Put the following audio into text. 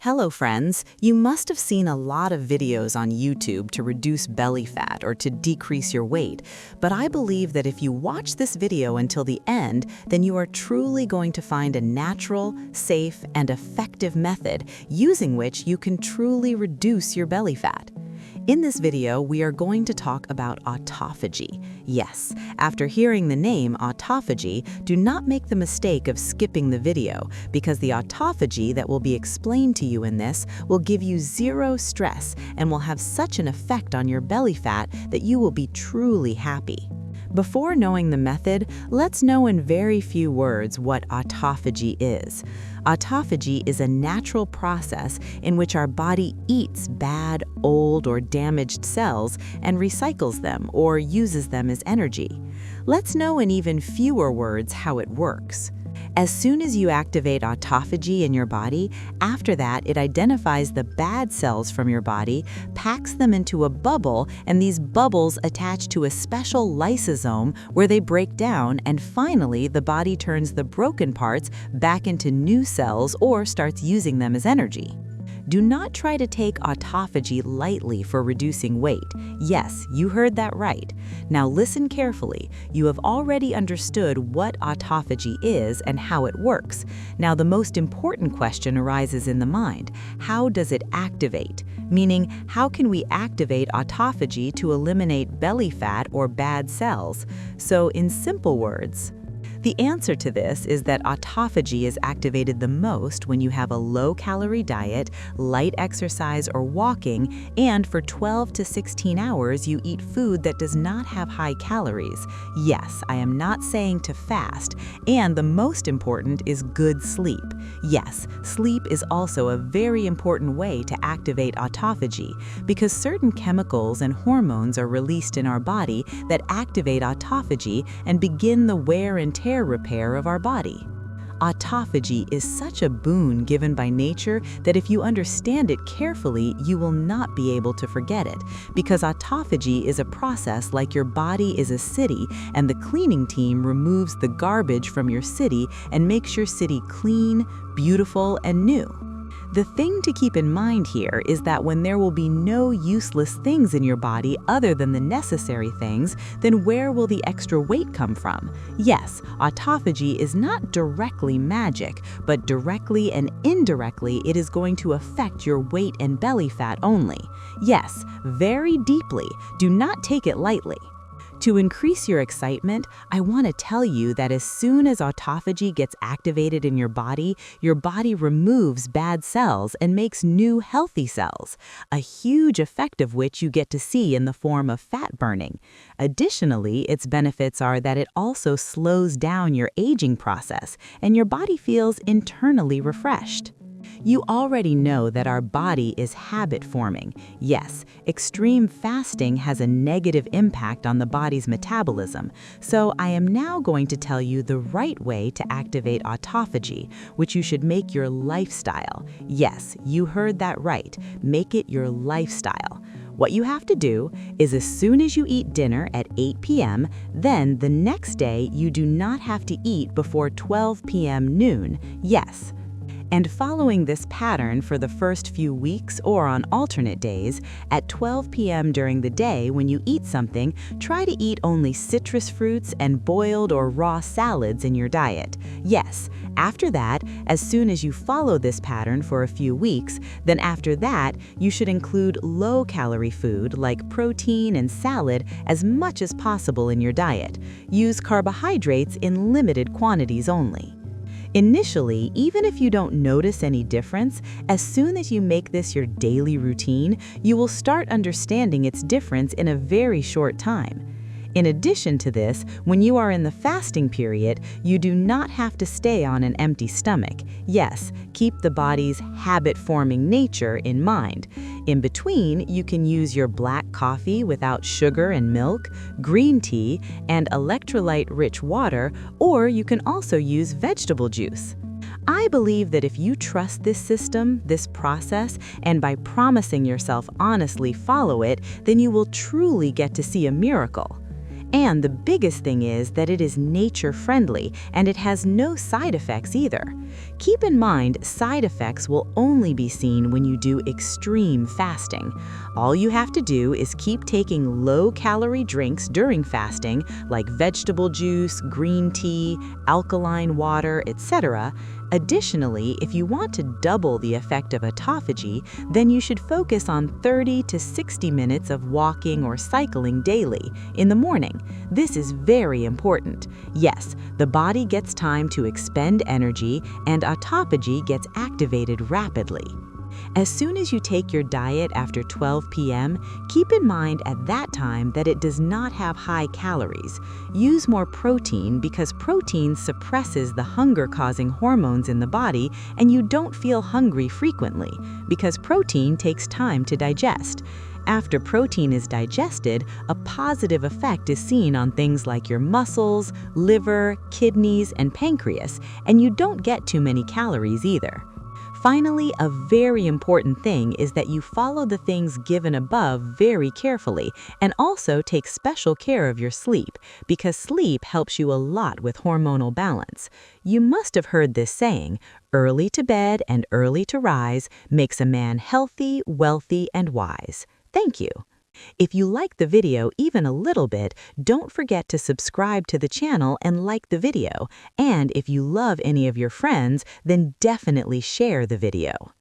Hello friends, you must have seen a lot of videos on YouTube to reduce belly fat or to decrease your weight, but I believe that if you watch this video until the end, then you are truly going to find a natural, safe, and effective method using which you can truly reduce your belly fat. In this video, we are going to talk about autophagy. Yes, after hearing the name autophagy, do not make the mistake of skipping the video, because the autophagy that will be explained to you in this will give you zero stress and will have such an effect on your belly fat that you will be truly happy. Before knowing the method, let's know in very few words what autophagy is. Autophagy is a natural process in which our body eats bad, old, or damaged cells and recycles them or uses them as energy. Let's know in even fewer words how it works. As soon as you activate autophagy in your body, after that it identifies the bad cells from your body, packs them into a bubble, and these bubbles attach to a special lysosome where they break down, and finally the body turns the broken parts back into new cells or starts using them as energy. Do not try to take autophagy lightly for reducing weight. Yes, you heard that right. Now listen carefully. You have already understood what autophagy is and how it works. Now the most important question arises in the mind. How does it activate? Meaning, how can we activate autophagy to eliminate belly fat or bad cells? So in simple words, the answer to this is that autophagy is activated the most when you have a low-calorie diet, light exercise or walking, and for 12 to 16 hours you eat food that does not have high calories. Yes, I am not saying to fast, and the most important is good sleep. Yes, sleep is also a very important way to activate autophagy because certain chemicals and hormones are released in our body that activate autophagy and begin the wear and tear repair of our body. Autophagy is such a boon given by nature that if you understand it carefully, you will not be able to forget it, because autophagy is a process like your body is a city, and the cleaning team removes the garbage from your city and makes your city clean, beautiful, and new. The thing to keep in mind here is that when there will be no useless things in your body other than the necessary things, then where will the extra weight come from? Yes, autophagy is not directly magic, but directly and indirectly it is going to affect your weight and belly fat only. Yes, very deeply. Do not take it lightly. To increase your excitement, I want to tell you that as soon as autophagy gets activated in your body removes bad cells and makes new healthy cells, a huge effect of which you get to see in the form of fat burning. Additionally, its benefits are that it also slows down your aging process and your body feels internally refreshed. You already know that our body is habit-forming. Yes, extreme fasting has a negative impact on the body's metabolism, so I am now going to tell you the right way to activate autophagy, which you should make your lifestyle. Yes, you heard that right. Make it your lifestyle. What you have to do is as soon as you eat dinner at 8 p.m., then the next day you do not have to eat before 12 p.m. noon. Yes. And following this pattern for the first few weeks or on alternate days, at 12 p.m. during the day when you eat something, try to eat only citrus fruits and boiled or raw salads in your diet. Yes, after that, as soon as you follow this pattern for a few weeks, then after that, you should include low-calorie food like protein and salad as much as possible in your diet. Use carbohydrates in limited quantities only. Initially, even if you don't notice any difference, as soon as you make this your daily routine, you will start understanding its difference in a very short time. In addition to this, when you are in the fasting period, you do not have to stay on an empty stomach. Yes, keep the body's habit-forming nature in mind. In between, you can use your black coffee without sugar and milk, green tea, and electrolyte-rich water, or you can also use vegetable juice. I believe that if you trust this system, this process, and by promising yourself honestly follow it, then you will truly get to see a miracle. And the biggest thing is that it is nature-friendly and it has no side effects either. Keep in mind, side effects will only be seen when you do extreme fasting. All you have to do is keep taking low-calorie drinks during fasting, like vegetable juice, green tea, alkaline water, etc. Additionally, if you want to double the effect of autophagy, then you should focus on 30 to 60 minutes of walking or cycling daily in the morning. This is very important. Yes, the body gets time to expend energy and autophagy gets activated rapidly. As soon as you take your diet after 12 p.m., keep in mind at that time that it does not have high calories. Use more protein because protein suppresses the hunger-causing hormones in the body and you don't feel hungry frequently because protein takes time to digest. After protein is digested, a positive effect is seen on things like your muscles, liver, kidneys, and pancreas, and you don't get too many calories either. Finally, a very important thing is that you follow the things given above very carefully and also take special care of your sleep because sleep helps you a lot with hormonal balance. You must have heard this saying, early to bed and early to rise makes a man healthy, wealthy, and wise. Thank you. If you like the video even a little bit, don't forget to subscribe to the channel and like the video. And if you love any of your friends, then definitely share the video.